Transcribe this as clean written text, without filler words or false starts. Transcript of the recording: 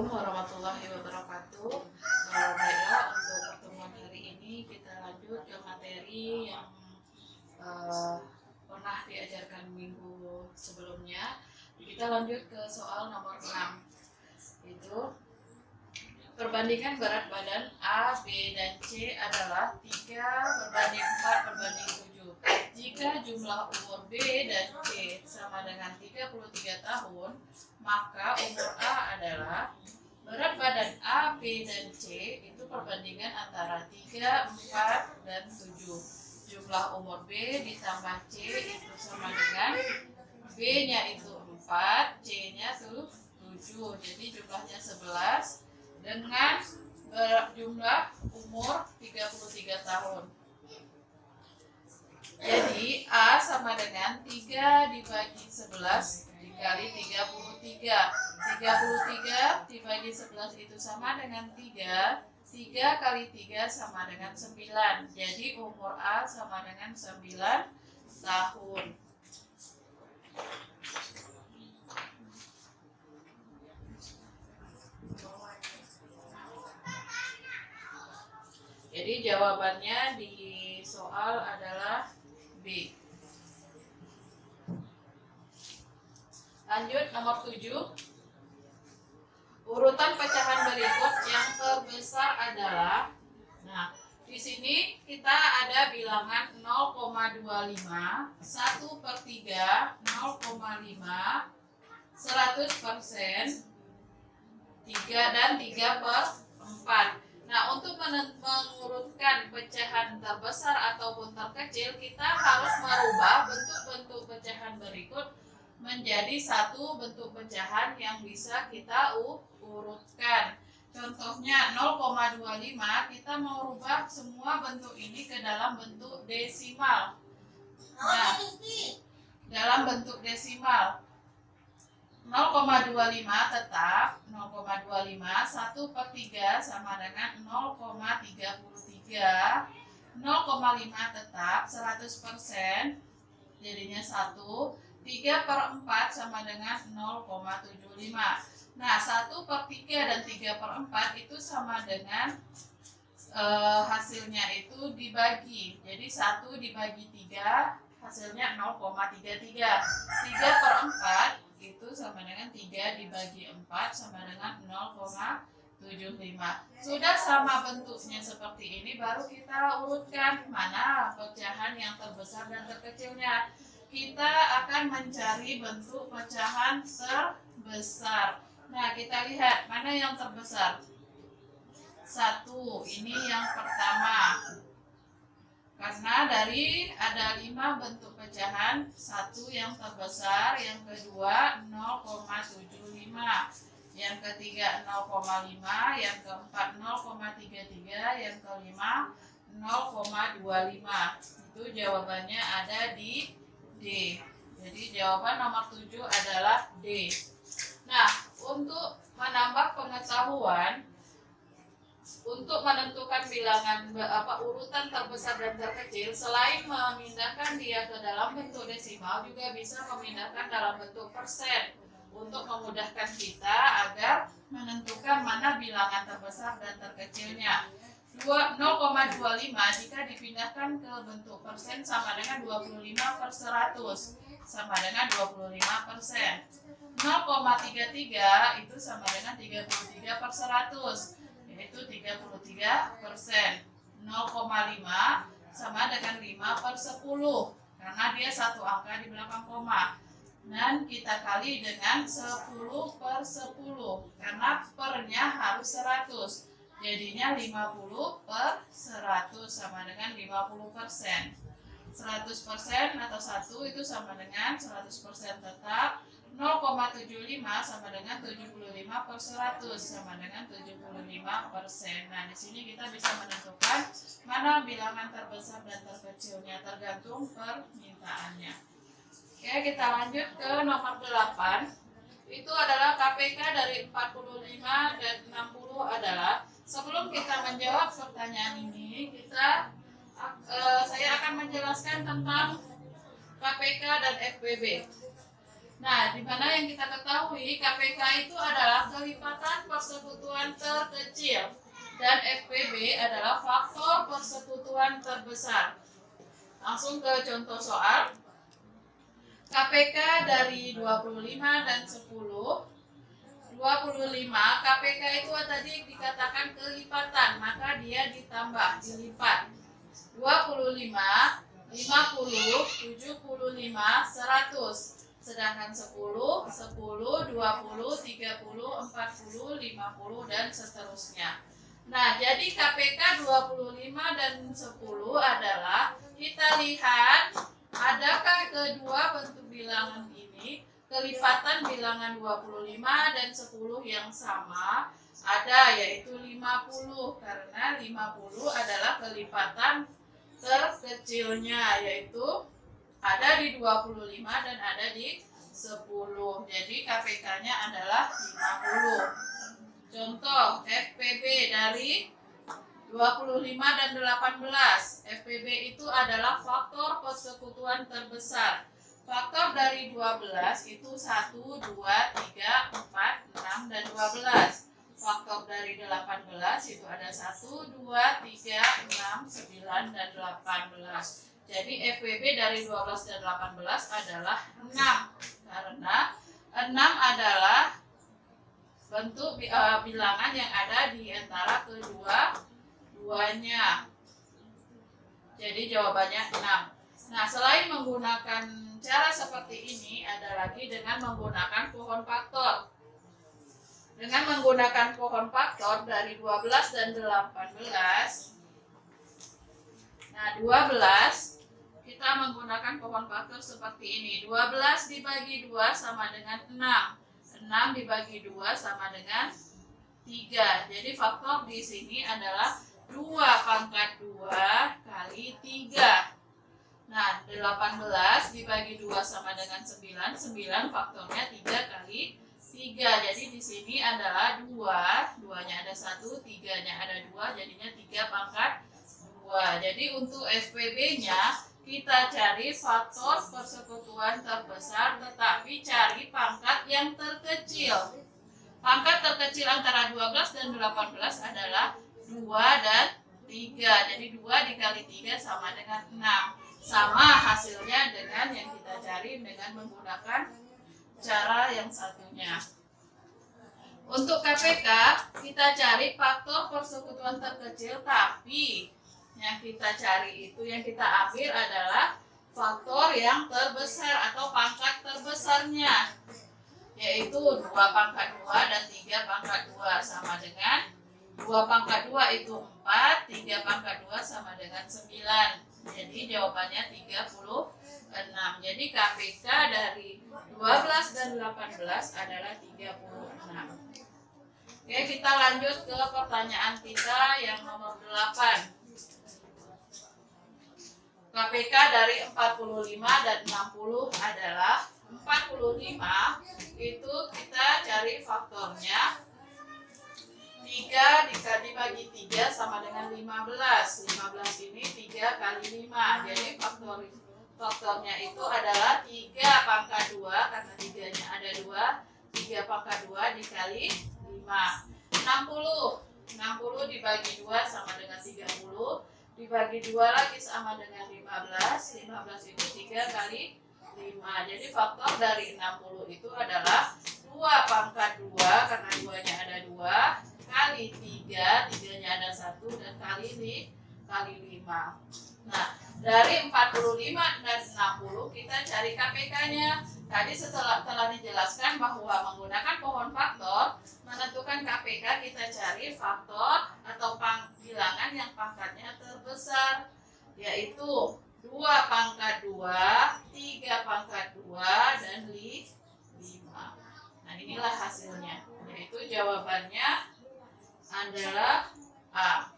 Assalamualaikum warahmatullahi wabarakatuh. Baiklah, untuk pertemuan hari ini kita lanjut ke materi yang pernah diajarkan minggu sebelumnya. Kita lanjut ke soal nomor 6. Itu perbandingan berat badan A, B, dan C adalah 3:4:7. Jika jumlah umur B dan C sama dengan 33 tahun, maka umur A adalah berat badan A, B, dan C itu perbandingan antara 3, 4, dan 7. Jumlah umur B ditambah C itu sama dengan B-nya itu 4, C-nya itu 7. Jadi jumlahnya 11 dengan jumlah umur 33 tahun. Jadi A sama dengan 3 dibagi 11 dikali 33. 33 dibagi 11 itu sama dengan 3. 3 kali 3 sama dengan 9. Jadi umur A sama dengan 9 tahun. Jadi jawabannya di soal adalah B. Lanjut nomor 7. Urutan pecahan berikut yang terbesar adalah, nah di sini kita ada bilangan 0,25, 1/3, 0,5, 100%, 3 dan 3/4. Nah, untuk mengurutkan pecahan terbesar ataupun terkecil, kita harus merubah bentuk-bentuk pecahan berikut menjadi satu bentuk pecahan yang bisa kita urutkan. Contohnya 0,25, kita mau rubah semua bentuk ini ke dalam bentuk desimal. Nah, dalam bentuk desimal 0,25 tetap 0,25, 1/3 sama dengan 0,33, 0,5 tetap 100%, jadinya 1, 3/4 sama dengan 0,75. Nah, 1/3 dan 3/4 itu sama dengan hasilnya itu dibagi. Jadi 1 dibagi 3 hasilnya 0,33. 3/4 itu sama dengan 3 dibagi 4 sama dengan 0,75. Sudah sama bentuknya seperti ini, baru kita urutkan mana pecahan yang terbesar dan terkecilnya. Kita akan mencari bentuk pecahan terbesar. Nah, kita lihat mana yang terbesar. 1, ini yang pertama. Karena dari ada 5 bentuk pecahan, 1 yang terbesar, yang kedua 0,75, yang ketiga 0,5, yang keempat 0,33, yang kelima 0,25. Itu jawabannya ada di D. Jadi jawaban nomor 7 adalah D. Nah, untuk menambah pengetahuan, untuk menentukan bilangan urutan terbesar dan terkecil, selain memindahkan dia ke dalam bentuk desimal, juga bisa memindahkan dalam bentuk persen untuk memudahkan kita agar menentukan mana bilangan terbesar dan terkecilnya. 0,25 jika dipindahkan ke bentuk persen sama dengan 25/100, sama dengan 25%. 0,33 itu sama dengan 33/100, yaitu 33%. 0,5 sama dengan 5/10, karena dia satu angka di belakang koma. Dan kita kali dengan 10/10, karena pernya harus 100. Jadinya 50/100 sama dengan 50%. 100% atau 1 itu sama dengan 100% tetap. 0,75 sama dengan 75/100 sama dengan 75%. Nah, di sini kita bisa menentukan mana bilangan terbesar dan terkecilnya tergantung permintaannya. Oke, kita lanjut ke nomor 8. Itu adalah KPK dari 45 dan 60 adalah, sebelum kita menjawab pertanyaan ini, saya akan menjelaskan tentang KPK dan FBB. Nah, di mana yang kita ketahui KPK itu adalah kelipatan persekutuan terkecil dan FPB adalah faktor persekutuan terbesar. Langsung ke contoh soal. KPK dari 25 dan 10. 25 KPK itu tadi dikatakan kelipatan, maka dia ditambah, dilipat. 25, 50, 75, 100. Sedangkan 10, 10, 20, 30, 40, 50 dan seterusnya. Nah, jadi KPK 25 dan 10 adalah, kita lihat adakah kedua bentuk bilangan ini kelipatan bilangan 25 dan 10 yang sama? Ada, yaitu 50, karena 50 adalah kelipatan terkecilnya, yaitu ada di 25 dan ada di 10. Jadi KPK-nya adalah 50. Contoh FPB dari 25 dan 18. FPB itu adalah faktor persekutuan terbesar. Faktor dari 12 itu 1, 2, 3, 4, 6, dan 12. Faktor dari 18 itu ada 1, 2, 3, 6, 9, dan 18. Jadi FPB dari 12 dan 18 adalah 6. Karena 6 adalah bentuk bilangan yang ada di antara kedua-duanya. Jadi jawabannya 6. Nah, selain menggunakan cara seperti ini, ada lagi dengan menggunakan pohon faktor. Dengan menggunakan pohon faktor dari 12 dan 18. Nah, 12 kita menggunakan pohon faktor seperti ini. 12 dibagi 2 sama dengan 6. 6 dibagi 2 sama dengan 3. Jadi faktor di sini adalah 2 pangkat 2 kali 3. Nah, 18 dibagi 2 sama dengan 9. 9 faktornya 3 kali 3. Jadi di sini adalah 2. 2-nya ada 1, 3-nya ada 2, jadinya 3 pangkat 2. Jadi untuk FPB-nya kita cari faktor persekutuan terbesar, tetapi cari pangkat yang terkecil. Pangkat terkecil antara 12 dan 18 adalah 2 dan 3. Jadi 2 dikali 3 sama dengan 6. Sama hasilnya dengan yang kita cari dengan menggunakan cara yang satunya. Untuk KPK, kita cari faktor persekutuan terkecil, tapi yang kita cari itu, yang kita ambil adalah faktor yang terbesar atau pangkat terbesarnya, yaitu 2 pangkat 2 dan 3 pangkat 2 sama dengan 2 pangkat 2 itu 4, 3 pangkat 2 sama dengan 9. Jadi jawabannya 36. Jadi KPK dari 12 dan 18 adalah 36. Oke, kita lanjut ke pertanyaan kita yang nomor 8. KPK dari 45 dan 60 adalah 45 itu kita cari faktornya. 3 dibagi 3 sama dengan 15. 15 ini 3 kali 5. Jadi faktornya itu adalah 3 pangkat 2, karena 3-nya ada 2. 3 pangkat 2 dikali 5. 60. 60 dibagi 2 sama dengan 30. Dibagi 2 lagi sama dengan 15. 15 itu 3 kali 5. Jadi faktor dari 60 itu adalah 2 pangkat 2, karena 2-nya ada 2. Kali 3, 3-nya ada 1, dan kali 5. Nah, dari 45 dan 60 kita cari KPK-nya. Tadi telah dijelaskan bahwa menggunakan pohon faktor menentukan KPK, kita cari faktor atau bilangan yang pangkatnya terbesar, yaitu 2 pangkat 2, 3 pangkat 2, dan 5. Nah, inilah hasilnya, yaitu jawabannya adalah A.